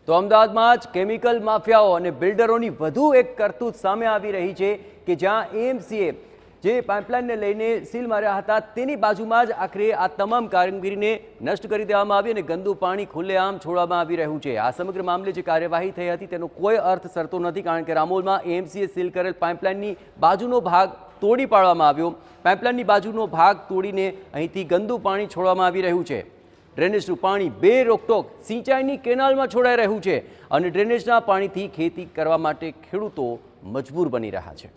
તો અમદાવાદમાં જ કેમિકલ માફિયાઓ અને બિલ્ડરોની વધુ એક કરતૂત સામે આવી રહી છે કે જ્યાં એએમસીએ જે પાઇપલાઇનને લઈને સીલ માર્યા હતા તેની બાજુમાં જ આખરે આ તમામ કામગીરીને નષ્ટ કરી દેવામાં આવી અને ગંદુ પાણી ખુલ્લેઆમ છોડવામાં આવી રહ્યું છે। આ સમગ્ર મામલે જે કાર્યવાહી થઈ હતી તેનો કોઈ અર્થ સરતો નથી, કારણ કે રામોલમાં એએમસીએ સીલ કરેલ પાઇપલાઇનની બાજુનો ભાગ તોડી પાડવામાં આવ્યો। પાઇપલાઇનની બાજુનો ભાગ તોડીને અહીંથી ગંદુ પાણી છોડવામાં આવી રહ્યું છે। ડ્રેનેજનું પાણી બેરોકટોક સિંચાઈની કેનાલમાં છોડાઈ રહ્યું છે અને ડ્રેનેજના પાણીથી ખેતી કરવા માટે ખેડૂતો મજબૂર બની રહ્યા છે।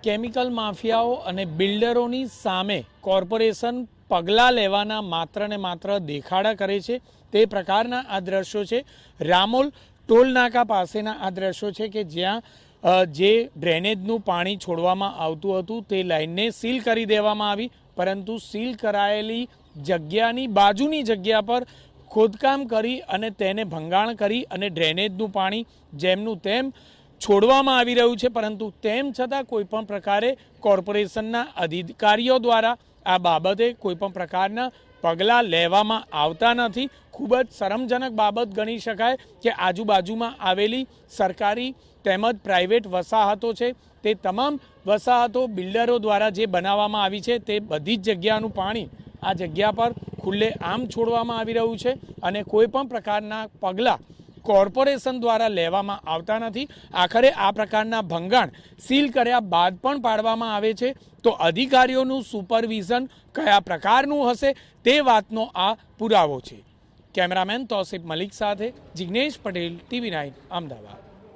કેમિકલ માફિયાઓ અને બિલ્ડરોની સામે કોર્પોરેશન પગલાં લેવાના માત્ર ને માત્ર દેખાડા કરે છે તે પ્રકારના આ દ્રશ્યો છે। રામોલ ટોલ નાકા પાસેના આ દ્રશ્યો છે કે જ્યાં જે ડ્રેનેજનું પાણી છોડવામાં આવતું હતું તે લાઇનને સીલ કરી દેવામાં આવી, પરંતુ સીલ કરાયેલી જગ્યાની બાજુની જગ્યા પર ખોદકામ કરી અને તેને ભંગાણ કરી અને ડ્રેનેજનું પાણી જેમનું તેમ છોડવામાં આવી રહ્યું છે। પરંતુ તેમ છતાં કોઈપણ પ્રકારે કોર્પોરેશનના અધિકારીઓ દ્વારા આ બાબતે કોઈપણ પ્રકારના પગલાં લેવામાં આવતા નથી। ખૂબ જ શરમજનક બાબત ગણી શકાય કે આજુબાજુમાં આવેલી સરકારી તેમજ પ્રાઇવેટ વસાહતો છે તે તમામ વસાહતો બિલ્ડરો દ્વારા જે બનાવવામાં આવી છે તે બધી જ જગ્યાનું પાણી આ જગ્યા પર ખુલ્લે આમ છોડવામાં આવી રહ્યું છે અને કોઈપણ પ્રકારના પગલાં કોર્પોરેશન દ્વારા લેવામાં આવતા નથી। આખરે આ પ્રકારના ભંગાણ સીલ કર્યા બાદ પણ પાડવામાં આવે છે તો અધિકારીઓનું સુપરવિઝન કયા પ્રકારનું હશે તે વાતનો આ પુરાવો છે। કેમેરામેન તૌસિફ મલિક સાથે જિગ્નેશ પટેલ, TV9 અમદાવાદ।